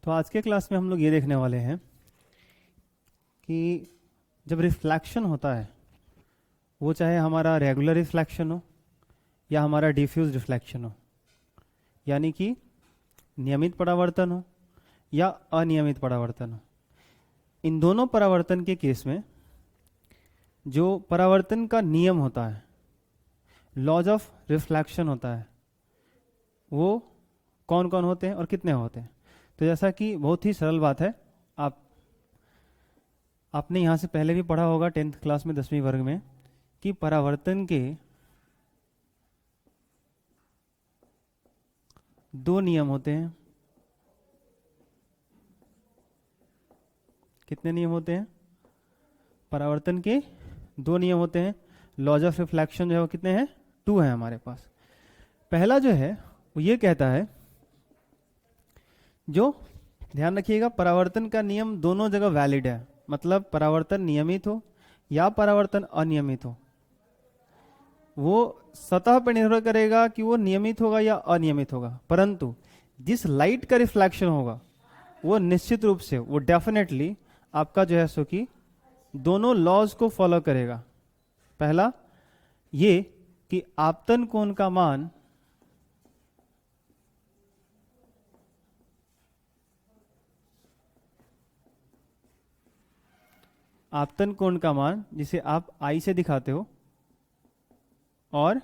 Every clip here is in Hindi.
तो आज के क्लास में हम लोग ये देखने वाले हैं कि जब रिफ्लेक्शन होता है, वो चाहे हमारा रेगुलर रिफ्लेक्शन हो या हमारा डिफ्यूज रिफ्लेक्शन हो, यानी कि नियमित परावर्तन हो या अनियमित परावर्तन हो, इन दोनों परावर्तन के केस में जो परावर्तन का नियम होता है, लॉज ऑफ रिफ्लेक्शन होता है, वो कौन कौन होते हैं और कितने होते हैं। तो जैसा कि बहुत ही सरल बात है, आपने यहाँ से पहले भी पढ़ा होगा 10th क्लास में 10वीं वर्ग में कि परावर्तन के दो नियम होते हैं। कितने नियम होते हैं? परावर्तन के दो नियम होते हैं। लॉज ऑफ रिफ्लेक्शन जो है वो कितने हैं? 2 है हमारे पास। पहला जो है वो ये कहता है, जो ध्यान रखिएगा, परावर्तन का नियम दोनों जगह वैलिड है, मतलब परावर्तन नियमित हो या परावर्तन अनियमित हो, वो सतह पर निर्भर करेगा कि वो नियमित होगा या अनियमित होगा, परंतु जिस लाइट का रिफ्लेक्शन होगा वो निश्चित रूप से, वो डेफिनेटली आपका जो है सो कि दोनों लॉज को फॉलो करेगा। पहला ये कि आपतन कोण का मान आपतन कोण का मान जिसे आप आई से दिखाते हो, और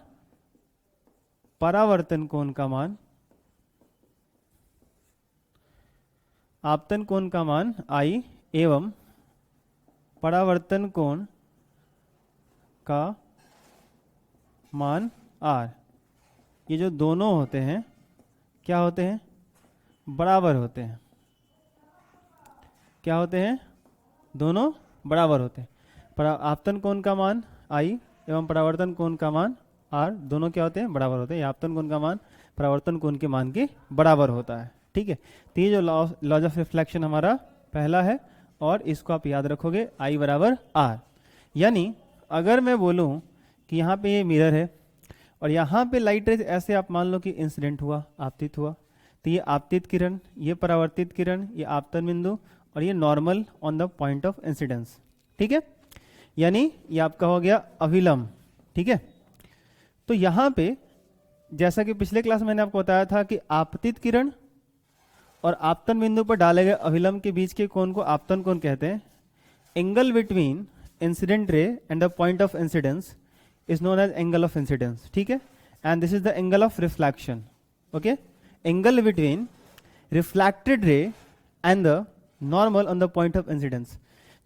परावर्तन कोण का मान, आपतन कोण का मान आई एवं परावर्तन कोण का मान आर, ये जो दोनों होते हैं क्या होते हैं? बराबर होते हैं। क्या होते हैं? दोनों बराबर होते हैं। आपतन कोण का मान आई एवं परावर्तन कोण का मान आर, दोनों क्या होते हैं? बराबर होते हैं। आपतन कोण का मान परावर्तन कोण के मान के बराबर होता है। ठीक है, तो ये जो लॉज ऑफ रिफ्लेक्शन हमारा पहला है, और इसको आप याद रखोगे, आई बराबर आर। यानी अगर मैं बोलूं कि यहाँ पे ये मिरर है और यहाँ पे लाइट रेज ऐसे आप मान लो कि इंसिडेंट हुआ, आपतित हुआ, तो ये आपतित किरण, ये परावर्तित किरण, ये आपतन बिंदु, और ये normal on the point of incidence. ठीक है, यानी ये आपका हो गया अभिलंब। ठीक है, तो यहाँ पे जैसा कि पिछले क्लास में मैंने आपको बताया था कि आपतित किरण और आपतन बिंदु पर डाले गए अभिलंब के बीच के कोण को आपतन कोण कहते हैं। Angle between incident ray and the point of incidence is known as angle of incidence. ठीक है, and this is the angle of reflection. Okay, angle between reflected ray and the normal on the point of incidence.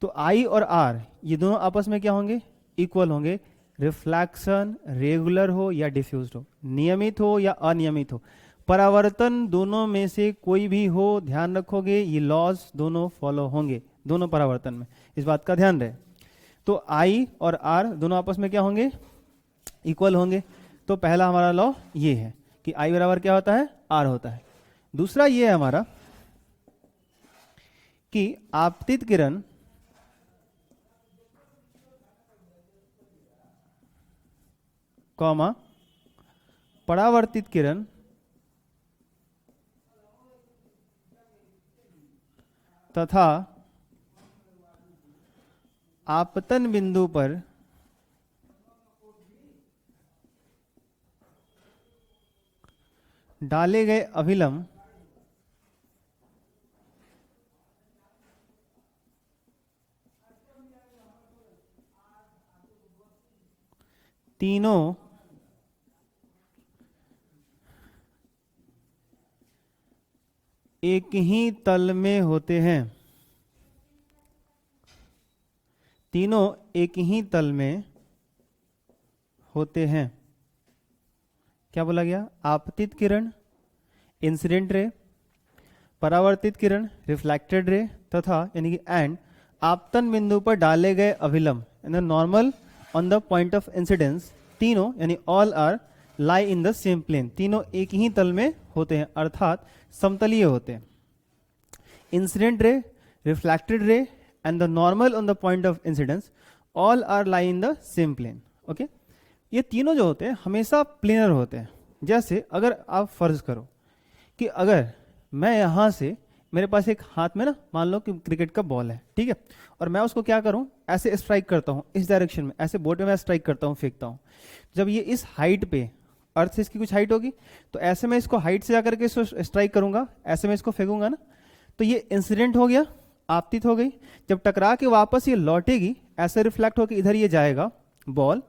तो आई और आर ये दोनों आपस में क्या होंगे? इक्वल होंगे। रिफ्लेक्शन रेगुलर हो या डिफ्यूज्ड हो, नियमित हो या अनियमित हो, परावर्तन दोनों में से कोई भी हो, ध्यान रखोगे ये लॉज दोनों फॉलो होंगे दोनों परावर्तन में, इस बात का ध्यान रहे। तो आई और आर दोनों आपस में क्या होंगे? इक्वल होंगे। तो पहला हमारा लॉ ये है कि आई बराबर क्या होता है? आर होता है। दूसरा ये है हमारा कि आपतित किरण कॉमा परावर्तित किरण तथा आपतन बिंदु पर डाले गए अभिलंब तीनों एक ही तल में होते हैं। तीनों एक ही तल में होते हैं। क्या बोला गया? आपतित किरण इंसिडेंट रे, परावर्तित किरण रिफ्लेक्टेड रे, तथा यानी कि एंड आपतन बिंदु पर डाले गए अभिलंब normal on the point of incidence, तीनों यानी all are lie in the same plane, तीनों एक ही तल में होते हैं, अर्थात समतलीय होते हैं। Incident ray, reflected ray and the normal on the point of incidence all are lie in the same plane. Okay, ये तीनों जो होते हैं हमेशा प्लेनर होते हैं। जैसे अगर आप फर्ज करो कि अगर मैं यहाँ से मेरे पास एक हाथ में ना मान लो कि क्रिकेट का बॉल है, ठीक है, और मैं उसको क्या करूं, ऐसे स्ट्राइक करता हूं इस डायरेक्शन में, ऐसे बोर्ड में मैं स्ट्राइक करता हूं, फेंकता हूं। जब ये इस हाइट पे, अर्थ से इसकी कुछ हाइट होगी, तो ऐसे मैं इसको हाइट से जाकर के इसको स्ट्राइक करूंगा, ऐसे मैं इसको फेंकूंगा ना, तो ये इंसिडेंट हो गया, आपतित हो गई। जब टकरा के वापस ये लौटेगी, ऐसे रिफ्लेक्ट होकर इधर ये जाएगा बॉल,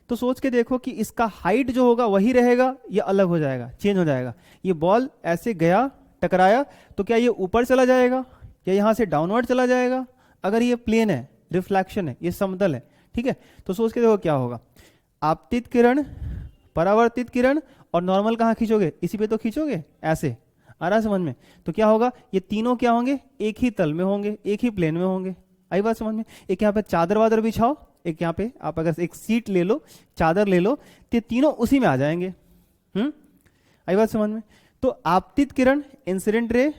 तो सोच के देखो कि इसका हाइट जो होगा वही रहेगा या अलग हो जाएगा, चेंज हो जाएगा। ये बॉल ऐसे गया, टकराया, तो क्या ये ऊपर चला जाएगा या यहां से डाउनवर्ड चला जाएगा? अगर ये प्लेन है, रिफ्लेक्शन है, ये समतल है, ठीक है, तो सोच के देखो क्या होगा। आपतित किरण, परावर्तित किरण और नॉर्मल कहाँ खींचोगे? इसी पे तो खींचोगे, ऐसे। आ रहा समझ में? तो क्या होगा, ये तीनों क्या होंगे? एक ही तल में होंगे, एक ही प्लेन में होंगे। आई बात समझ में? एक यहाँ पे चादर वादर बिछाओ, एक यहाँ पे आप अगर एक सीट ले लो, चादर ले लो, तो ये तीनों उसी में आ जाएंगे। आई बात समझ में? तो आपतित किरण, इंसिडेंट रे,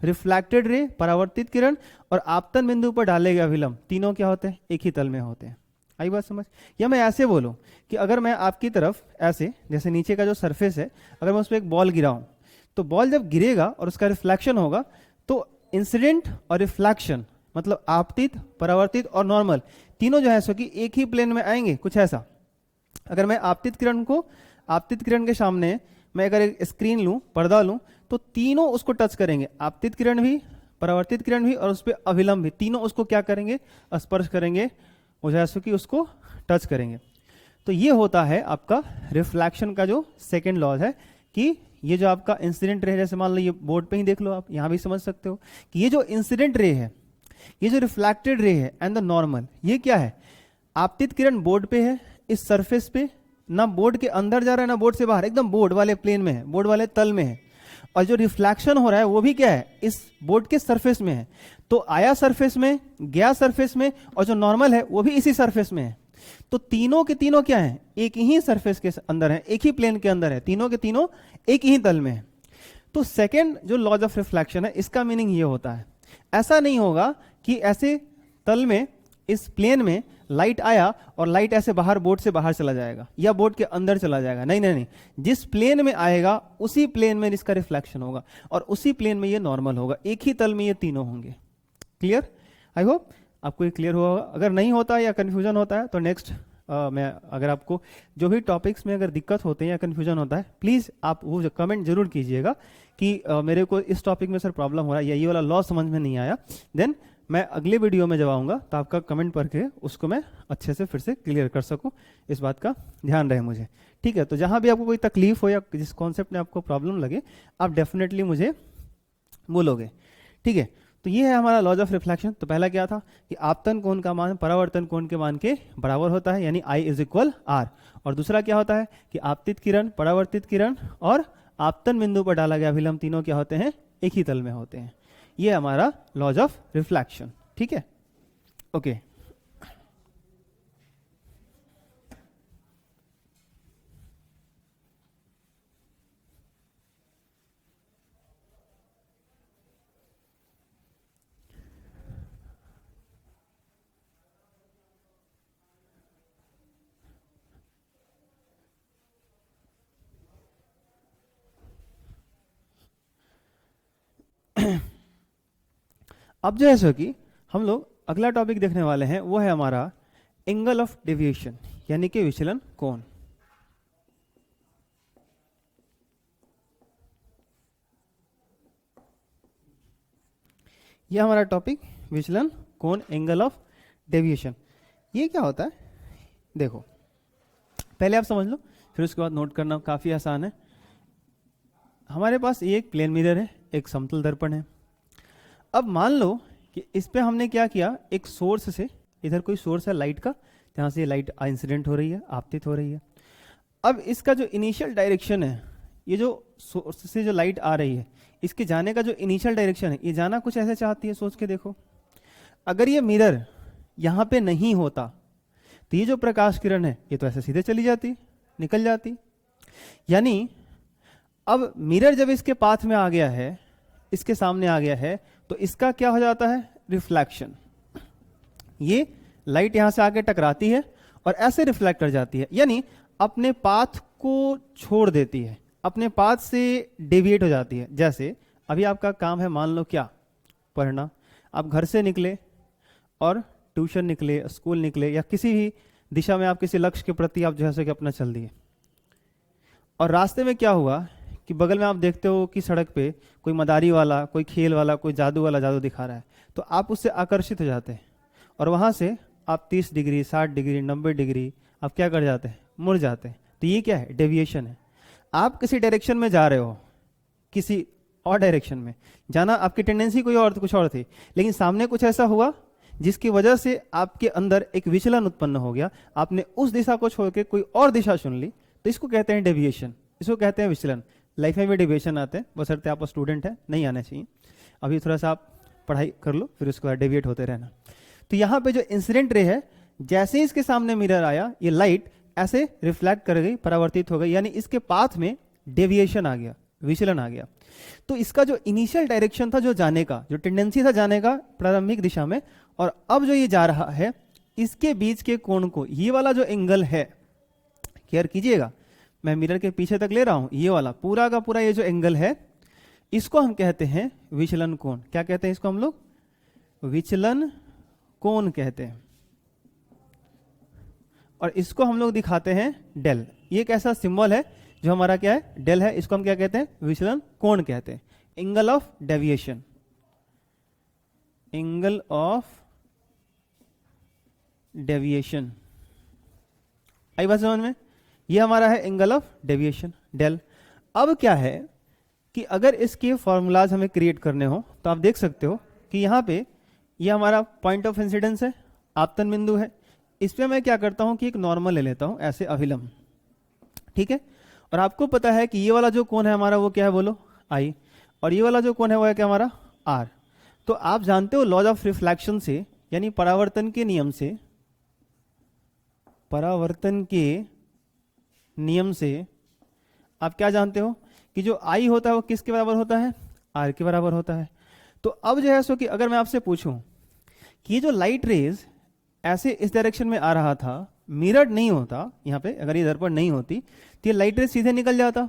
रिफ्लेक्टेड रे, परावर्तित किरण और आपतन बिंदु पर डाले गए अभिलंब, तीनों क्या होते हैं? एक ही तल में होते हैं। आई बात समझ? या मैं ऐसे बोलूं कि अगर मैं आपकी तरफ ऐसे, जैसे नीचे का जो सरफेस है, अगर मैं उस पर एक बॉल गिराऊं, तो बॉल जब गिरेगा और उसका रिफ्लेक्शन होगा, तो इंसिडेंट और रिफ्लेक्शन मतलब आपतित, परावर्तित और नॉर्मल, तीनों जो है सो कि एक ही प्लेन में आएंगे, कुछ ऐसा। अगर मैं आपतित किरण को, आपतित किरण के सामने मैं अगर एक स्क्रीन लूं, पर्दा लूं, तो तीनों उसको टच करेंगे, आपतित किरण भी, परावर्तित किरण भी और उस पर अभिलंब भी, तीनों उसको क्या करेंगे? स्पर्श करेंगे, वो जो है सो कि उसको टच करेंगे। तो ये होता है आपका रिफ्लेक्शन का जो सेकेंड लॉ है, कि ये जो आपका इंसिडेंट रे, जैसे मान लो ये बोर्ड पे ही देख लो, आप यहां भी समझ सकते हो कि ये जो इंसिडेंट रे है, ये जो रिफ्लेक्टेड रे है एंड द नॉर्मल, ये क्या है? आपतित किरण बोर्ड पे है, इस सरफेस पे, ना बोर्ड के अंदर जा रहा है ना बोर्ड से बाहर, एकदम बोर्ड वाले प्लेन में है, बोर्ड वाले तल में है। और जो रिफ्लेक्शन हो रहा है वो भी क्या है? इस बोर्ड के सरफेस में है। तो आया सरफेस में, गया सरफेस में, और जो नॉर्मल है वो भी इसी सरफेस में है। तो तीनों के तीनों क्या है? एक ही सरफेस के अंदर है, एक ही प्लेन के अंदर है, तीनों के तीनों एक ही तल में है। तो सेकेंड जो लॉज ऑफ रिफ्लेक्शन है, इसका मीनिंग ये होता है, ऐसा नहीं होगा कि ऐसे तल में, इस प्लेन में लाइट आया और लाइट ऐसे बाहर, बोर्ड से बाहर चला जाएगा या बोर्ड के अंदर चला जाएगा। नहीं नहीं नहीं, जिस प्लेन में आएगा उसी प्लेन में इसका रिफ्लेक्शन होगा और उसी प्लेन में ये नॉर्मल होगा, एक ही तल में ये तीनों होंगे। क्लियर? आई होप आपको ये क्लियर हुआ होगा। अगर नहीं होता या कंफ्यूजन होता है तो नेक्स्ट मैं, अगर आपको जो भी टॉपिक्स में अगर दिक्कत होते हैं या कंफ्यूजन होता है, प्लीज़ आप वो कमेंट जरूर कीजिएगा कि मेरे को इस टॉपिक में सर प्रॉब्लम हो रहा है या ये वाला लॉ समझ में नहीं आया। देन मैं अगले वीडियो में जब आऊँगा तो आपका कमेंट पढ़ के उसको मैं अच्छे से फिर से क्लियर कर सकूँ, इस बात का ध्यान रहे मुझे। ठीक है? तो जहाँ भी आपको कोई तकलीफ हो या जिस कॉन्सेप्ट में आपको प्रॉब्लम लगे, आप डेफिनेटली मुझे बोलोगे। ठीक है? तो ये है हमारा लॉज ऑफ रिफ्लेक्शन। तो पहला क्या था कि आपतन कोण का मान परावर्तन कोण के मान के बराबर होता है, यानी I = R। और दूसरा क्या होता है कि आपतित किरण, परावर्तित किरण और आपतन बिंदु पर डाला गया अभिलंब, तीनों क्या होते हैं? एक ही तल में होते हैं। ये हमारा लॉज ऑफ रिफ्लेक्शन। ठीक है? ओके। अब जो है सो कि हम लोग अगला टॉपिक देखने वाले हैं, वो है हमारा एंगल ऑफ डेविएशन, यानी कि विचलन कोण। ये हमारा टॉपिक विचलन कोण, एंगल ऑफ डेविएशन। ये क्या होता है? देखो, पहले आप समझ लो, फिर उसके बाद नोट करना काफी आसान है। हमारे पास ये एक प्लेन मिरर है, एक समतल दर्पण है। अब मान लो कि इस पे हमने क्या किया, एक सोर्स से, इधर कोई सोर्स है लाइट का, जहां से लाइट इंसिडेंट हो रही है, आपतित हो रही है। अब इसका जो इनिशियल डायरेक्शन है, ये जो सोर्स से जो लाइट आ रही है, इसके जाने का जो इनिशियल डायरेक्शन है, ये जाना कुछ ऐसे चाहती है। सोच के देखो, अगर ये मिरर यहां पे नहीं होता तो ये जो प्रकाश किरण है, ये तो ऐसे सीधे चली जाती, निकल जाती। यानी अब मिरर जब इसके पाथ में आ गया है, इसके सामने आ गया है, तो इसका क्या हो जाता है? रिफ्लेक्शन। ये लाइट यहां से आके टकराती है और ऐसे रिफ्लेक्ट कर जाती है, यानी अपने पाथ को छोड़ देती है, अपने पाथ से डेविएट हो जाती है। जैसे अभी आपका काम है, मान लो क्या, पढ़ना, आप घर से निकले और ट्यूशन निकले, स्कूल निकले, या किसी भी दिशा में आप किसी लक्ष्य के प्रति आप जो है सो कि अपना चल दिए, और रास्ते में क्या हुआ कि बगल में आप देखते हो कि सड़क पे कोई मदारी वाला, कोई खेल वाला, कोई जादू वाला जादू दिखा रहा है, तो आप उससे आकर्षित हो जाते हैं और वहाँ से आप 30 डिग्री, 60 डिग्री, 90 डिग्री आप क्या कर जाते हैं, मुड़ जाते हैं। तो ये क्या है, डेविएशन है। आप किसी डायरेक्शन में जा रहे हो, किसी और डायरेक्शन में जाना, आपकी टेंडेंसी कोई और कुछ और थी, लेकिन सामने कुछ ऐसा हुआ जिसकी वजह से आपके अंदर एक विचलन उत्पन्न हो गया, आपने उस दिशा को छोड़ के कोई और दिशा चुन ली, तो इसको कहते हैं डेविएशन, इसको कहते हैं विचलन। लाइफ में भी डेविएशन आते हैं, बशर्ते आप स्टूडेंट हैं, नहीं आने चाहिए। अभी थोड़ा सा आप पढ़ाई कर लो, फिर उसके बाद डेविएट होते रहना। तो यहाँ पे जो इंसिडेंट रे है, जैसे ही इसके सामने मिरर आया, ये लाइट ऐसे रिफ्लेक्ट कर गई, परावर्तित हो गई, यानी इसके पाथ में डेविएशन आ गया, विचलन आ गया। तो इसका जो इनिशियल डायरेक्शन था, जो जाने का, जो टेंडेंसी था जाने का प्रारंभिक दिशा में, और अब जो ये जा रहा है, इसके बीच के कोण को, ये वाला जो एंगल है, केयर कीजिएगा, मैं मिरर के पीछे तक ले रहा हूं, ये वाला पूरा का पूरा ये जो एंगल है, इसको हम कहते हैं विचलन कोण। क्या कहते हैं इसको हम लोग? विचलन कोण कहते हैं। और इसको हम लोग दिखाते हैं डेल। ये एक ऐसा सिंबल है जो हमारा क्या है, डेल है, इसको हम क्या कहते हैं, विचलन कोण कहते हैं, angle of deviation, angle of deviation. आई बात समझ में? ये हमारा है एंगल ऑफ डेविएशन, डेल। अब क्या है कि अगर इसके फॉर्मूलाज हमें क्रिएट करने हो, तो आप देख सकते हो कि यहाँ पे ये हमारा पॉइंट ऑफ इंसिडेंस है, आपतन बिंदु है। इस पे मैं क्या करता हूँ कि एक नॉर्मल ले लेता हूँ, ऐसे अभिलंब, ठीक है। और आपको पता है कि ये वाला जो कोण है हमारा, वो क्या है बोलो, आई, और ये वाला जो कोण है वो है क्या हमारा, आर। तो आप जानते हो लॉज ऑफ रिफ्लेक्शन से, यानी परावर्तन के नियम से, परावर्तन के नियम से आप क्या जानते हो कि जो आई होता है वो किसके बराबर होता है, आर के बराबर होता है। तो अब जो है सो कि अगर मैं आपसे पूछूं कि ये जो लाइट रेज ऐसे इस डायरेक्शन में आ रहा था, मिरर्ड नहीं होता यहाँ पे, अगर ये दर्पण नहीं होती तो ये लाइट रेज सीधे निकल जाता,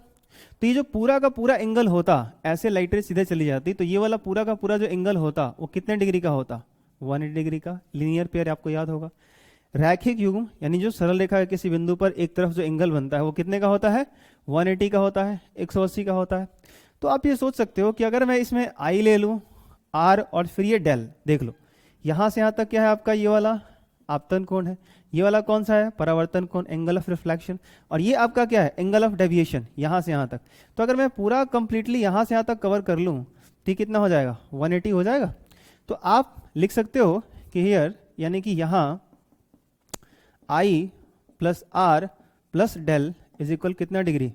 तो ये जो पूरा का पूरा एंगल होता, ऐसे लाइट रेज सीधे चली जाती, तो ये वाला पूरा का पूरा जो एंगल होता वो कितने डिग्री का होता, 180 डिग्री का। लीनियर पेयर आपको याद होगा। रैखिक युग्म यानी जो सरल रेखा के किसी बिंदु पर एक तरफ जो एंगल बनता है वो कितने का होता है, 180 का होता है, 180 का होता है। तो आप ये सोच सकते हो कि अगर मैं इसमें आई ले लूँ, आर, और फिर ये डेल, देख लो यहाँ से यहाँ तक क्या है आपका, ये वाला आपतन कोण है, ये वाला कौन सा है, परावर्तन कोण, एंगल ऑफ रिफ्लेक्शन, और ये आपका क्या है, एंगल ऑफ डेविएशन, यहाँ से यहाँ तक। तो अगर मैं पूरा कंप्लीटली यहाँ से यहाँ तक कवर कर लूँ तो ये कितना हो जाएगा, 180 हो जाएगा। तो आप लिख सकते हो कि हियर, यानी कि यहाँ I plus R plus del is equal कितना डिग्री,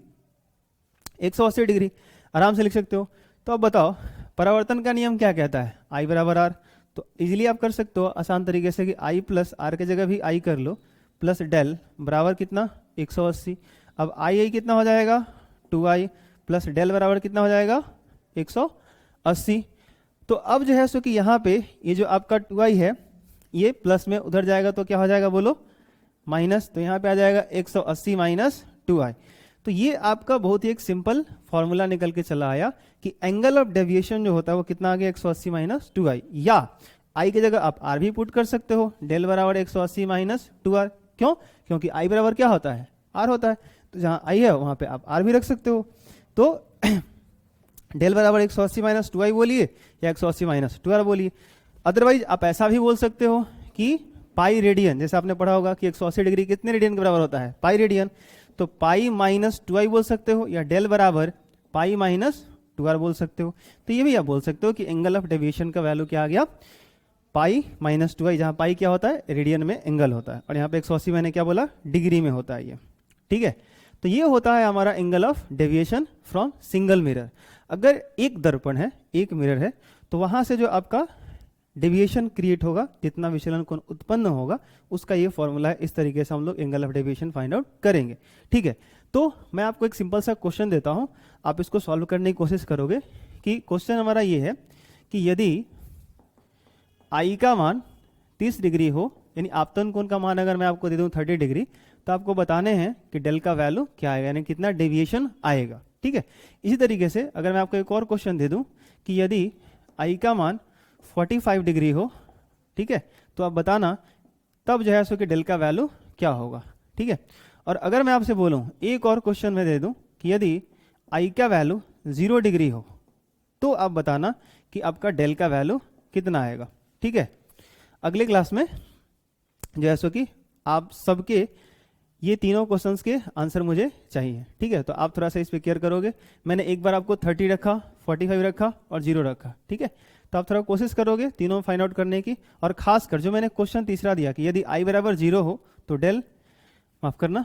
180 डिग्री, आराम से लिख सकते हो। तो अब बताओ परावर्तन का नियम क्या कहता है, आई बराबर आर। तो इजीली आप कर सकते हो आसान तरीके से कि आई प्लस आर के जगह भी आई कर लो, प्लस डेल बराबर कितना, 180। अब आई कितना हो जाएगा, 2i, प्लस डेल बराबर कितना हो जाएगा, 180। तो अब जो है सो कि यहाँ पे ये जो आपका 2i है, ये प्लस में उधर जाएगा तो क्या हो जाएगा बोलो, माइनस। तो यहाँ पे आ जाएगा 180 माइनस 2i। तो ये आपका बहुत ही एक सिंपल फॉर्मूला निकल के चला आया कि एंगल ऑफ डेविएशन जो होता है वो कितना आ गया, 180 माइनस 2i। या i की जगह आप r भी पुट कर सकते हो, डेल बराबर 180 माइनस 2r। क्यों? क्योंकि i बराबर क्या होता है, r होता है। तो जहाँ i है वहाँ पे आप r भी रख सकते हो। तो डेल बराबर 180 माइनस 2i बोलिए या 180 माइनस 2r बोलिए। अदरवाइज आप ऐसा भी बोल सकते हो कि पाई रेडियन, जैसे आपने पढ़ा होगा कि 180 डिग्री कितने रेडियन के बराबर होता है, पाई रेडियन। तो पाई माइनस 2i बोल सकते हो, या डेल बराबर पाई माइनस 2r बोल सकते हो। तो ये भी आप बोल सकते हो कि एंगल ऑफ डेविएशन का वैल्यू क्या आ गया, पाई माइनस 2i, जहाँ पाई क्या होता है, रेडियन में एंगल होता है, और यहाँ पे 180 मैंने क्या बोला, डिग्री में होता है ये, ठीक है। तो ये होता है हमारा angle of deviation from single mirror. अगर एक दर्पण है, एक मिरर है, तो वहां से जो आपका डेविएशन क्रिएट होगा, जितना विचलन कोण उत्पन्न होगा, उसका ये फॉर्मूला है। इस तरीके से हम लोग angle of deviation find out करेंगे, ठीक है। तो मैं आपको एक सिंपल सा क्वेश्चन देता हूं, आप इसको सॉल्व करने की कोशिश करोगे। कि क्वेश्चन हमारा ये है कि यदि आई का मान 30 डिग्री हो, यानी आपतन कोण का मान अगर मैं आपको दे दूं 30 डिग्री, तो आपको बताने हैं कि डेल का वैल्यू क्या आएगा, यानी कितना डेविएशन आएगा, ठीक है। इसी तरीके से अगर मैं आपको एक और क्वेश्चन दे दूं कि यदि आई का मान 45 डिग्री हो, ठीक है, तो आप बताना तब जो है सो कि डेल का वैल्यू क्या होगा, ठीक है। और अगर मैं आपसे बोलूं एक और क्वेश्चन में दे दूं कि यदि आई का वैल्यू 0 डिग्री हो तो आप बताना कि आपका डेल का वैल्यू कितना आएगा, ठीक है। अगले क्लास में जो है सो कि आप सबके ये तीनों क्वेश्चंस के आंसर मुझे चाहिए, ठीक है। तो आप थोड़ा सा इस पर केयर करोगे। मैंने एक बार आपको 30 रखा, 45 रखा और 0 रखा, ठीक है। तो आप थोड़ा कोशिश करोगे तीनों फाइंड आउट करने की। और खासकर जो मैंने क्वेश्चन तीसरा दिया कि यदि आई बराबर 0 हो तो डेल, माफ करना,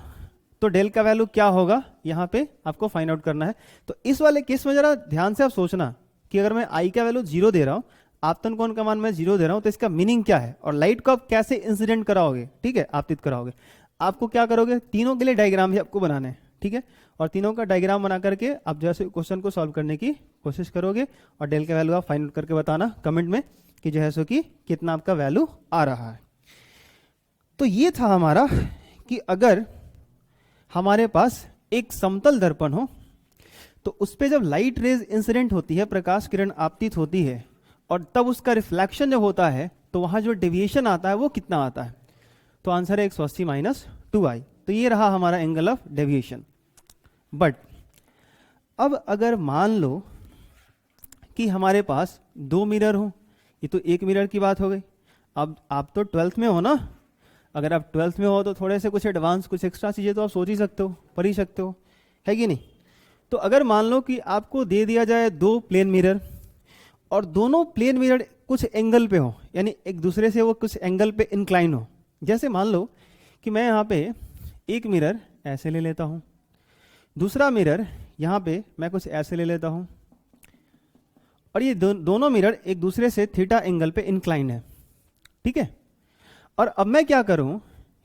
तो डेल का वैल्यू क्या होगा यहाँ पे आपको फाइंड आउट करना है। तो इस वाले केस में जरा ध्यान से आप सोचना कि अगर मैं आई का वैल्यू 0 दे रहा हूँ, आपतन कोण का मान मैं 0 दे रहा हूँ, तो इसका मीनिंग क्या है और लाइट को आप कैसे इंसिडेंट कराओगे, ठीक है, आपतित कराओगे। आपको क्या करोगे, तीनों के लिए डायग्राम भी आपको बनाने हैं, ठीक है। और तीनों का डायग्राम बना करके आप जैसे क्वेश्चन को सॉल्व करने की कोशिश करोगे और डेल का वैल्यू आप फाइंड आउट करके बताना कमेंट में कि जो है सो कि कितना आपका वैल्यू आ रहा है। तो ये था हमारा कि अगर हमारे पास एक समतल दर्पण हो तो उस पर जब लाइट रेज इंसिडेंट होती है, प्रकाश किरण आपतित होती है, और तब उसका रिफ्लेक्शन जब होता है तो वहां जो डेविएशन आता है वो कितना आता है। तो आंसर है 180 माइनस 2i। तो ये रहा हमारा एंगल ऑफ डेविएशन। बट अब अगर मान लो कि हमारे पास 2 मिरर हो, ये तो एक मिरर की बात हो गई। अब आप तो 12th में हो ना, अगर आप 12th में हो तो थोड़े से कुछ एडवांस कुछ एक्स्ट्रा चीज़ें तो आप सोच ही सकते हो, पढ़ ही सकते हो, है कि नहीं। तो अगर मान लो कि आपको दे दिया जाए 2 प्लेन मिरर और दोनों प्लेन मिरर कुछ एंगल पे हो, यानी एक दूसरे से वो कुछ एंगल पे इंक्लाइन हो। जैसे मान लो कि मैं यहाँ पे एक मिरर ऐसे ले लेता हूँ, दूसरा मिरर यहाँ पे मैं कुछ ऐसे ले लेता हूँ, और ये दोनों मिरर एक दूसरे से थीटा एंगल पे इंक्लाइन है, ठीक है। और अब मैं क्या करूँ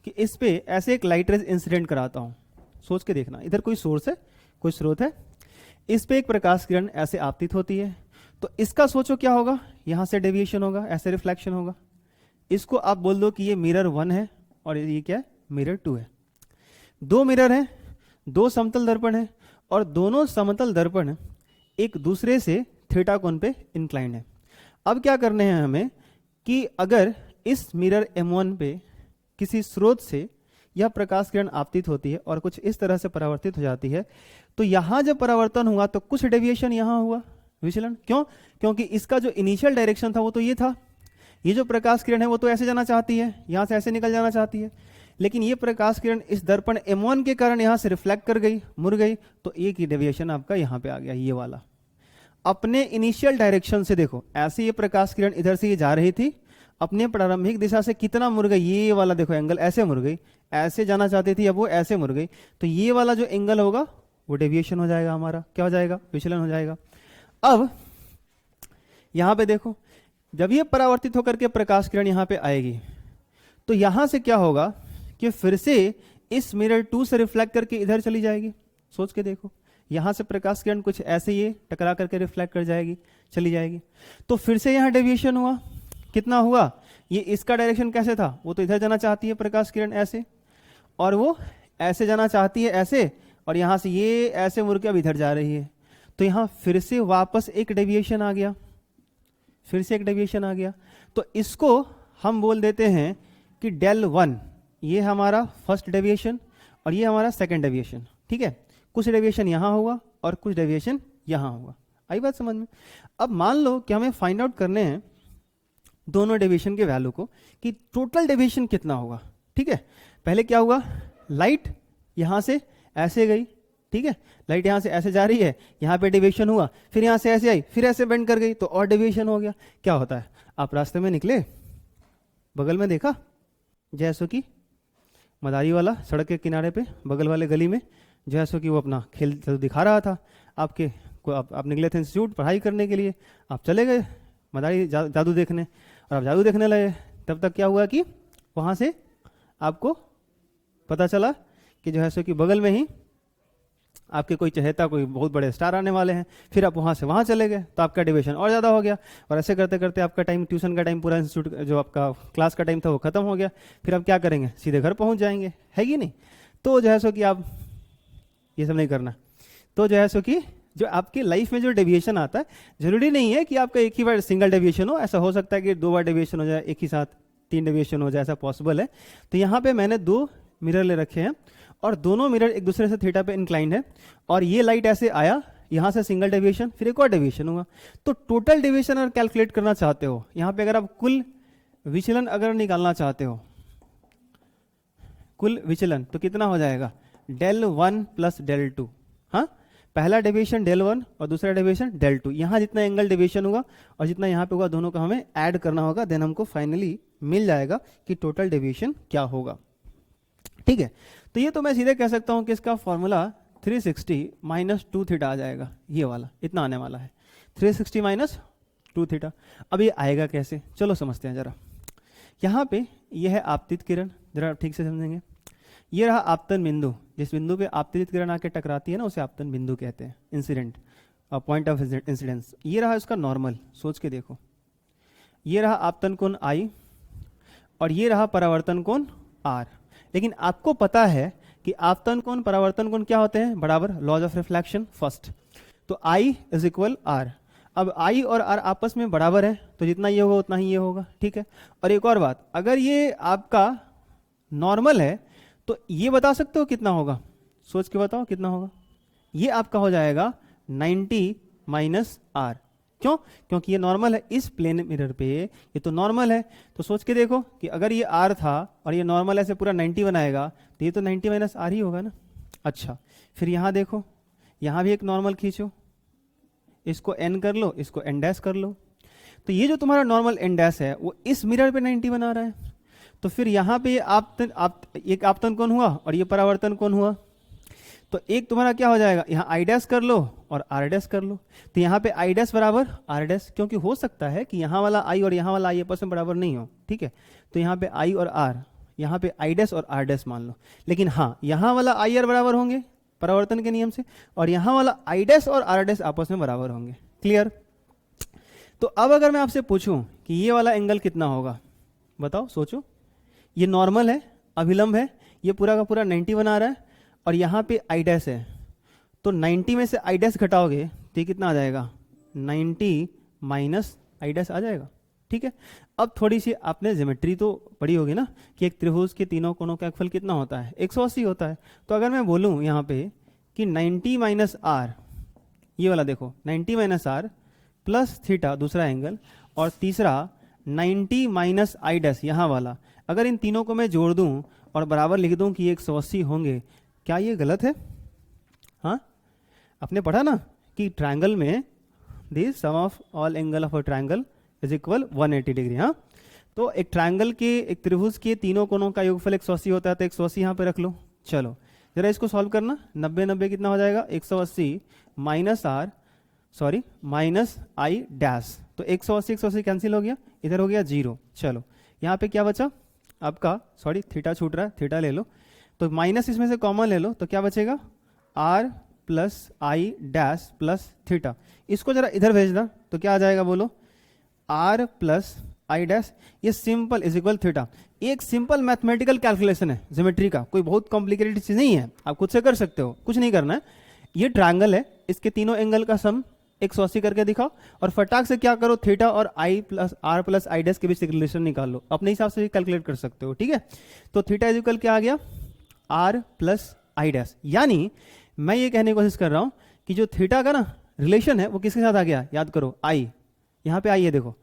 कि इस पे ऐसे एक लाइट रेज इंसिडेंट कराता हूँ। सोच के देखना, इधर कोई सोर्स है, कोई स्रोत है, इस पे एक प्रकाश किरण ऐसे आपतित होती है, तो इसका सोचो क्या होगा, यहाँ से डेविएशन होगा, ऐसे रिफ्लेक्शन होगा। इसको आप बोल दो कि ये मिरर 1 है और ये क्या है, मिरर 2 है। 2 मिरर हैं, 2 समतल दर्पण हैं, और दोनों समतल दर्पण एक दूसरे से थीटा कोण पे इंक्लाइंड है। अब क्या करने हैं हमें कि अगर इस मिरर M1 पे किसी स्रोत से यह प्रकाश किरण आपतित होती है और कुछ इस तरह से परावर्तित हो जाती है, तो यहां जब परावर्तन हुआ तो कुछ डेविएशन यहां हुआ, विचलन। क्यों? क्योंकि इसका जो इनिशियल डायरेक्शन था वो तो ये था, ये जो प्रकाश किरण है वो तो ऐसे जाना चाहती है, यहां से ऐसे निकल जाना चाहती है, लेकिन ये प्रकाश किरण इस दर्पण M1 के कारण यहां से रिफ्लेक्ट कर गई, मुड़ गई, तो एक ही डेविएशन आपका यहां पे आ गया, ये वाला। अपने इनिशियल डायरेक्शन से देखो, ऐसे ये प्रकाश किरण इधर से ये जा रही थी, अपने प्रारंभिक दिशा से कितना मुड़ गई, ये वाला देखो एंगल ऐसे मुड़ गई, ऐसे जाना चाहती थी, अब वो ऐसे मुड़ गई, तो ये वाला जो एंगल होगा वो डेविएशन हो जाएगा हमारा, क्या हो जाएगा, विचलन हो जाएगा। अब यहां पे देखो, जब ये परावर्तित होकर के प्रकाश किरण यहां पे आएगी तो यहां से क्या होगा कि फिर से इस मिरर 2 से रिफ्लेक्ट करके इधर चली जाएगी। सोच के देखो, यहां से प्रकाश किरण कुछ ऐसे ये टकरा करके रिफ्लेक्ट कर जाएगी, चली जाएगी, तो फिर से यहां डेविएशन हुआ, कितना हुआ, ये इसका डायरेक्शन कैसे था, वो तो इधर जाना चाहती है प्रकाश किरण ऐसे, और वो ऐसे जाना चाहती है ऐसे, और यहां से ये ऐसे मुड़ के अब इधर जा रही है, तो यहां फिर से वापस एक डेविएशन आ गया, फिर से एक डेविएशन आ गया। तो इसको हम बोल देते हैं कि डेल 1, ये हमारा फर्स्ट डेविएशन और ये हमारा सेकंड डेविएशन, ठीक है। कुछ डेविएशन यहां हुआ और कुछ डेविएशन यहां हुआ, आई बात समझ में। अब मान लो कि हमें फाइंड आउट करने हैं दोनों डेविएशन के वैल्यू को कि टोटल डेविएशन कितना होगा, ठीक है। पहले क्या हुआ, लाइट यहां से ऐसे गई, ठीक है, लाइट यहां से ऐसे जा रही है, यहां पे डेविएशन हुआ, फिर यहां से ऐसे आई, फिर ऐसे बेंड कर गई, तो और डेविएशन हो गया। क्या होता है, आप रास्ते में निकले, बगल में देखा, जैसो कि मदारी वाला सड़क के किनारे पे बगल वाले गली में जैसो कि वो अपना खेल दिखा रहा था, आपके को आप निकले थे इंस्टीट्यूट पढ़ाई करने के लिए, आप चले गए मदारी जादू देखने, और आप जादू देखने लगे, तब तक क्या हुआ कि वहाँ से आपको पता चला कि जो है सो कि बगल में ही आपके कोई चहेता, कोई बहुत बड़े स्टार आने वाले हैं, फिर आप वहाँ से वहाँ चले गए, तो आपका डेविएशन और ज़्यादा हो गया, और ऐसे करते करते आपका टाइम, ट्यूशन का टाइम, पूरा इंस्टीट्यूट जो आपका क्लास का टाइम था वो खत्म हो गया, फिर आप क्या करेंगे, सीधे घर पहुँच जाएंगे, है कि नहीं। तो जो है सो कि आप ये सब नहीं करना, तो जो है सो कि जो आपकी लाइफ में जो डेविएशन आता है, जरूरी नहीं है कि आपका एक ही बार सिंगल डेविएशन हो, ऐसा हो सकता है कि 2 बार डेविएशन हो जाए एक ही साथ, 3 डेविएशन हो जाए, ऐसा पॉसिबल है। तो यहाँ पे मैंने 2 मिरर ले रखे हैं और दोनों मिरर एक दूसरे से थीटा पे इंक्लाइंड है, और ये लाइट ऐसे आया, यहाँ से सिंगल डेविएशन, फिर एक और डेविएशन हुआ। तो टोटल डेविएशन अगर कैलकुलेट करना चाहते हो, यहाँ पे अगर आप कुल विचलन अगर निकालना चाहते हो, कुल विचलन, तो कितना हो जाएगा, del 1 प्लस del 2। हाँ, पहला डेविएशन del 1 और दूसरा डेविएशन del 2। यहाँ जितना एंगल डेविएशन होगा और जितना यहाँ पे होगा, दोनों का हमें ऐड करना होगा, देन हमको फाइनली मिल जाएगा कि टोटल डेविएशन क्या होगा। ठीक है, तो ये तो मैं सीधे कह सकता हूँ कि इसका फॉर्मूला 360 माइनस 2 थीटा आ जाएगा, ये वाला इतना आने वाला है, 360 माइनस 2 थीटा। अब ये आएगा कैसे, चलो समझते हैं जरा। यहाँ पे ये है आपतित किरण, जरा ठीक से समझेंगे। ये रहा आपतन बिंदु, जिस बिंदु पे आपतित किरण आके टकराती है ना, उसे आपतन बिंदु कहते हैं, इंसिडेंट पॉइंट ऑफ इंसिडेंस। ये रहा इसका नॉर्मल, सोच के देखो। ये रहा आपतन कोण I और ये रहा परावर्तन कोण R। लेकिन आपको पता है कि आपतन कोण परावर्तन कोण क्या होते हैं, बराबर लॉज ऑफ रिफ्लेक्शन फर्स्ट। तो I इज इक्वल R। अब I और R आपस में बराबर है, तो जितना ये होगा उतना ही ये होगा। ठीक है, और एक और बात, अगर ये आपका नॉर्मल है तो ये बता सकते हो कितना होगा, सोच के बताओ कितना होगा। ये आपका हो जाएगा 90 माइनस R। क्यों, क्योंकि ये नॉर्मल है इस प्लेन मिरर पे, ये तो नॉर्मल है। तो सोच के देखो कि अगर ये R था और ये नॉर्मल ऐसे पूरा 90 बनाएगा, तो ये तो 90 माइनस R ही होगा ना। अच्छा, फिर यहाँ देखो, यहाँ भी एक नॉर्मल खींचो, इसको n कर लो, इसको n डैश कर लो। तो ये जो तुम्हारा नॉर्मल n डैश है वो इस मिरर पे 90 बना रहा है। तो फिर यहाँ पे एक आपतन कोण हुआ और ये परावर्तन कोण हुआ, तो एक तुम्हारा क्या हो जाएगा, यहाँ I डैश कर लो और R डैश कर लो। तो यहाँ पे I डैश बराबर R डैश, क्योंकि हो सकता है कि यहाँ वाला I और यहाँ वाला I आपस में बराबर नहीं हो। ठीक है, तो यहाँ पे I और R, यहाँ पे I डैश और R डैश मान लो। लेकिन हाँ, यहाँ वाला I R बराबर होंगे परावर्तन के नियम से, और यहाँ वाला I डैश और R डैश आपस में बराबर होंगे। क्लियर। तो अब अगर मैं आपसे पूछूं कि ये वाला एंगल कितना होगा, बताओ, सोचो। ये नॉर्मल है, अभिलंब है, ये पूरा का पूरा 90 बना रहा है, और यहाँ पे I डैश है, तो 90 में से I डैश घटाओगे तो ये कितना आ जाएगा, 90 माइनस I डैश आ जाएगा। ठीक है, अब थोड़ी सी आपने ज्योमेट्री तो पढ़ी होगी ना, कि एक त्रिभुज के तीनों कोणों का फल कितना होता है, 180 होता है। तो अगर मैं बोलूँ यहाँ पे कि 90 माइनस R, ये वाला देखो 90 माइनस R प्लस थीटा दूसरा एंगल, और तीसरा 90 माइनस I डैश यहाँ वाला, अगर इन तीनों को मैं जोड़ दूं और बराबर लिख दूं कि ये 180 होंगे, क्या ये गलत है? हाँ, आपने पढ़ा ना कि ट्रायंगल में the sum of all angle of a triangle is equal 180 degree. हाँ, तो एक ट्रायंगल के, एक त्रिभुज के तीनों कोणों का योगफल 180 होता है, तो 180 यहाँ पे रख लो। चलो जरा इसको सॉल्व करना, 90 कितना हो जाएगा, 180 minus R, sorry minus I dash, तो 180 कैंसिल हो गया, इधर हो गया 0। चलो यहाँ पे क्या बचा आपका, सॉरी थीटा छूट रहा है, थीटा ले लो, तो माइनस इसमें से कॉमन ले लो, तो क्या बचेगा, R plus I dash plus theta. इसको जरा इधर भेजना, तो क्या आ जाएगा बोलो, R प्लस I डैश, ये सिंपल इज इक्वल थीटा। एक सिंपल मैथमेटिकल कैलकुलेशन है ज्योमेट्री का, कोई बहुत कॉम्प्लिकेटेड चीज नहीं है, आप खुद से कर सकते हो, कुछ नहीं करना है। ये ट्रायंगल है, इसके तीनों एंगल का सम 180 करके दिखाओ, और फटाक से क्या करो, थीटा और I plus R plus I dash के बीच एक रिलेशन निकाल लो, अपने हिसाब से भी कैलकुलेट कर सकते हो। ठीक है, तो थीटा इज इक्वल क्या आ गया, R प्लस I डैश। यानी मैं ये कहने की कोशिश कर रहा हूं कि जो थीटा का ना रिलेशन है वो किसके साथ आ गया, याद करो, I, यहाँ पे I है देखो,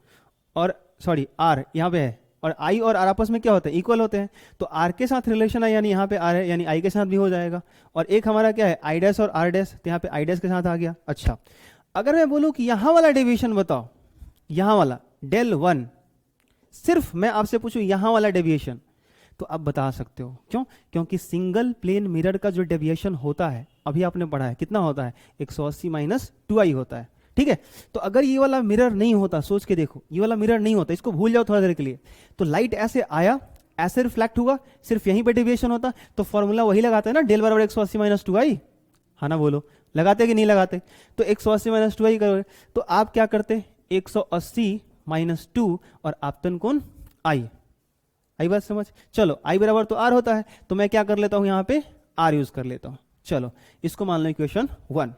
और सॉरी R यहाँ पे है, और I और R आपस में क्या होते हैं, इक्वल होते हैं। तो R के साथ रिलेशन है, यानी यहाँ पे R है, यानी I के साथ भी हो जाएगा। और एक हमारा क्या है, I डैश और R डैश, तो यहाँ पे I डैश के साथ आ गया। अच्छा, अगर मैं बोलूं कि यहां वाला डेविएशन बताओ, यहां वाला del 1, सिर्फ मैं आपसे पूछूं यहां वाला डेविएशन, तो आप बता सकते हो। क्यों, क्योंकि सिंगल प्लेन मिरर का जो डेविएशन होता है, अभी आपने पढ़ा है कितना होता है, 180 माइनस 2I होता है। ठीक है, तो अगर ये वाला मिरर नहीं होता, सोच के देखो, ये वाला मिरर नहीं होता, इसको भूल जाओ थोड़ा देर के लिए, तो लाइट ऐसे आया, ऐसे रिफ्लेक्ट हुआ, सिर्फ यहीं पे डेविएशन होता, तो फॉर्मूला वही लगाते हैं ना, डेल बराबर 180 माइनस 2I, हाँ ना, बोलो लगाते कि नहीं लगाते, तो 180 माइनस 2I करोगे, तो आप क्या करते, 180 माइनस 2 और आपतन कोण I। आई बात समझ, चलो I बराबर तो R होता है, तो मैं क्या कर लेता हूं, यहाँ पे R यूज कर लेता हूं। चलो इसको मान लो इक्वेशन 1।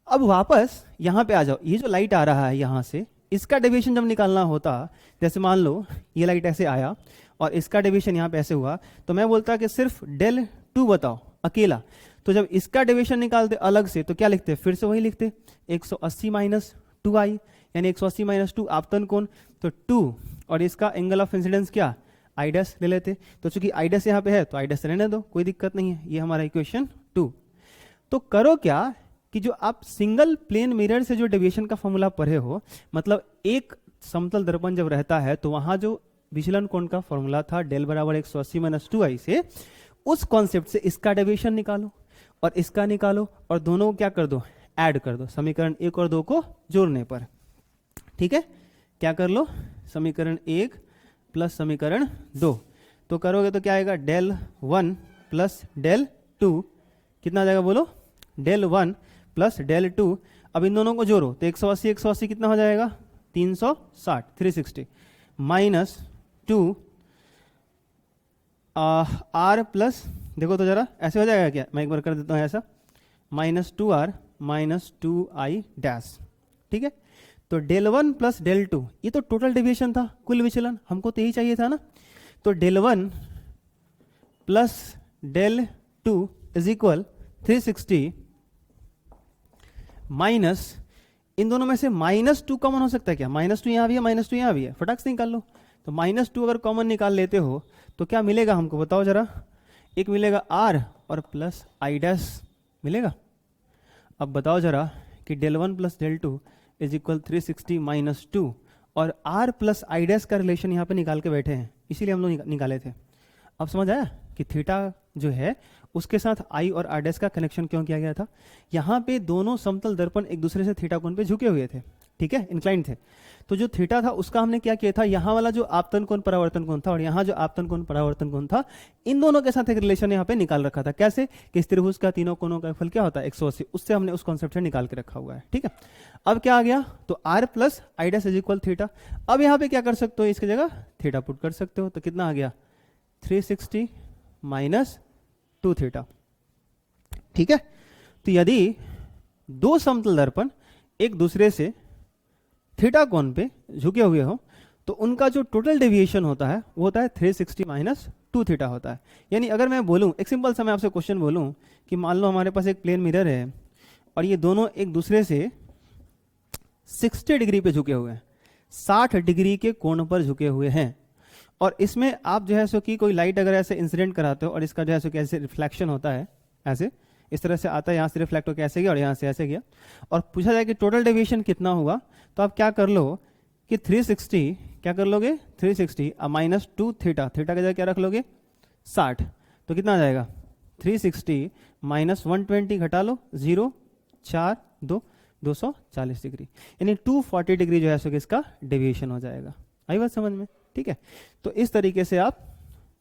अब वापस यहाँ पे आ जाओ, ये जो लाइट आ रहा है यहाँ से, इसका डेविएशन जब निकालना होता, जैसे मान लो ये लाइट ऐसे आया और इसका डेविएशन यहाँ पे ऐसे हुआ, तो मैं बोलता कि सिर्फ del 2 बताओ अकेला। तो जब इसका डेविएशन निकालते अलग से तो क्या लिखते, फिर से वही लिखते 180 माइनस 2i, यानी 180 माइनस 2 आपतन कोण, तो 2 और इसका एंगल ऑफ इंसिडेंस क्या आई डैश ले लेते। तो चूंकि आई डैश यहाँ पे है तो आई डैश रहने दो, कोई दिक्कत नहीं है, ये हमारा इक्वेशन 2। तो करो क्या कि जो आप सिंगल प्लेन मिरर से जो डेविएशन का फॉर्मूला पढ़े हो, मतलब एक समतल दर्पण जब रहता है तो वहां जो विचलन कोण का फॉर्मूला था डेल बराबर 180 माइनस 2i से, उस कॉन्सेप्ट से इसका डेविएशन निकालो और इसका निकालो और दोनों को क्या कर दो, ऐड कर दो समीकरण 1 और 2 को जोड़ने पर। ठीक है, क्या कर लो, समीकरण 1 प्लस समीकरण 2, तो करोगे तो क्या आएगा del 1 प्लस del 2, कितना आ जाएगा बोलो, del 1 प्लस del 2। अब इन दोनों को जोड़ो तो 180 180 कितना हो जाएगा 360 360 माइनस 2 आर प्लस, देखो तो जरा ऐसे हो जाएगा क्या, मैं एक बार कर देता हूँ ऐसा, minus 2r minus 2i dash. ठीक है, तो del 1 प्लस del 2, ये तो टोटल डेविएशन था, कुल विचलन, हमको तो यही चाहिए था ना। तो del 1 plus del 2 is equal 360 minus, इन दोनों में से माइनस 2 कॉमन हो सकता है क्या, माइनस 2 यहाँ भी है, माइनस 2 यहाँ भी है, फटाक से निकाल लो। तो माइनस 2 अगर कॉमन निकाल लेते हो तो क्या मिलेगा हमको बताओ जरा, एक मिलेगा r और प्लस आई डैश मिलेगा। अब बताओ जरा कि del 1 plus del 2 is equal 360 minus 2, और r प्लस आई डैश का रिलेशन यहाँ पे निकाल के बैठे हैं, इसीलिए हम लोग निकाले थे। अब समझ आया कि थीटा जो है उसके साथ आई और आर डैश का कनेक्शन क्यों किया गया था। यहाँ पे दोनों समतल दर्पण एक दूसरे से थीटा कोण पे झुके हुए थे, ठीक है, इंक्लाइंड थे। तो जो थीटा था उसका हमने क्या किया था, यहाँ वाला जो आपतन कोण परावर्तन कोण था और यहाँ जो आपतन कोण परावर्तन कोण था, इन दोनों के साथ एक रिलेशन यहाँ पे निकाल रखा था। कैसे कि इस त्रिभुज का तीनों कोणों का फल क्या होता है 180, उससे हमने उस कॉन्सेप्ट से निकाल के रखा हुआ है। ठीक है, अब क्या आ गया, तो R plus I dash is equal theta. अब यहाँ पे क्या कर सकते हो, इसकी जगह थीटा पुट कर सकते हो, तो कितना आ गया 360 माइनस 2 थीटा। ठीक है, तो यदि दो समतल दर्पण एक दूसरे से थीटा कोण पे झुके हुए हो तो उनका जो टोटल डेविएशन होता है वो होता है 360 माइनस 2 थीटा होता है। यानी अगर मैं बोलूं, एक सिंपल सा मैं आपसे क्वेश्चन बोलूं कि मान लो हमारे पास एक प्लेन मिरर है और ये दोनों एक दूसरे से 60 डिग्री पे झुके हुए हैं, 60 डिग्री के कोण पर झुके हुए हैं, और इसमें आप जो है सो कि कोई लाइट अगर ऐसे इंसिडेंट कराते हो और इसका जो है सो कैसे रिफ्लेक्शन होता है, ऐसे इस तरह से आता है, यहाँ से रिफ्लेक्ट होकर ऐसे गया और यहाँ से ऐसे गया, और पूछा जाए कि टोटल डेविएशन कितना हुआ, तो आप क्या कर लो कि 360 क्या कर लोगे 360 माइनस 2 थीटा, थीटा की जगह क्या रख लोगे 60, तो कितना आ जाएगा 360 माइनस 120 घटा लो 0 4 2 240 डिग्री, यानी 240 डिग्री जो है सो कि इसका डेविएशन हो जाएगा। आई बात समझ में? ठीक है, तो इस तरीके से आप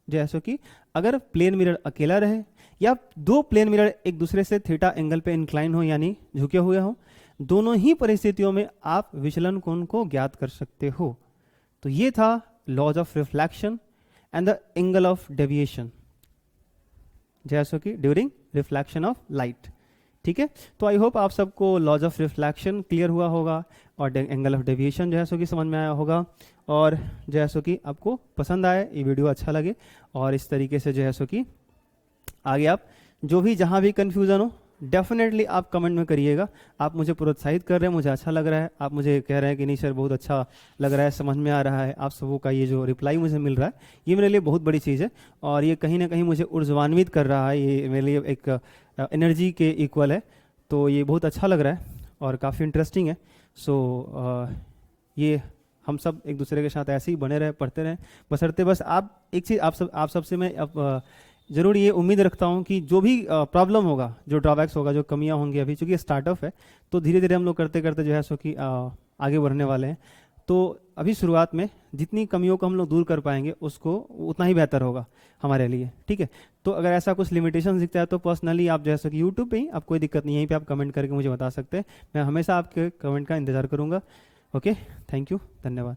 जैसे कि अगर प्लेन मिरर अकेला रहे या दो प्लेन मिरर एक दूसरे से थीटा एंगल पे इंक्लाइन हो यानी झुके हुए हो, दोनों ही परिस्थितियों में आप विचलन कोण को ज्ञात कर सकते हो। तो ये था laws of reflection and the angle of deviation जैसे कि ड्यूरिंग रिफ्लेक्शन ऑफ लाइट। ठीक है, तो आई होप आप सबको लॉज ऑफ रिफ्लेक्शन क्लियर हुआ होगा और एंगल ऑफ डेविएशन जो है सो कि समझ में आया होगा, और जो है सो कि आपको पसंद आए, ये वीडियो अच्छा लगे, और इस तरीके से जो है सो कि आगे आप जो भी जहाँ भी कन्फ्यूज़न हो डेफिनेटली आप कमेंट में करिएगा। आप मुझे प्रोत्साहित कर रहे हैं, मुझे अच्छा लग रहा है, आप मुझे कह रहे हैं कि नहीं सर बहुत अच्छा लग रहा है, समझ में आ रहा है, आप सबों का ये जो रिप्लाई मुझे मिल रहा है ये मेरे लिए बहुत बड़ी चीज़ है, और ये कहीं ना कहीं मुझे ऊर्जान्वित कर रहा है, ये मेरे लिए एक एनर्जी के इक्वल है, तो ये बहुत अच्छा लग रहा है और काफ़ी इंटरेस्टिंग है। सो ये हम सब एक दूसरे के साथ ऐसे ही बने रहे, पढ़ते रहें, बशर्ते बस आप एक चीज़ आप सबसे मैं अब ज़रूर ये उम्मीद रखता हूँ कि जो भी प्रॉब्लम होगा, जो ड्रॉबैक्स होगा, जो कमियाँ होंगी, अभी चूँकि स्टार्टअप है तो धीरे धीरे हम लोग करते करते जो है सो कि आगे बढ़ने वाले हैं। तो अभी शुरुआत में जितनी कमियों को हम लोग दूर कर पाएंगे उसको उतना ही बेहतर होगा हमारे लिए। ठीक है, तो अगर ऐसा कुछ लिमिटेशन दिखता है तो पर्सनली आप जैसे कि यूट्यूब पे ही, आप कोई दिक्कत नहीं, यहीं पे आप कमेंट करके मुझे बता सकते हैं, मैं हमेशा आपके कमेंट का इंतज़ार करूँगा। ओके, थैंक यू, धन्यवाद।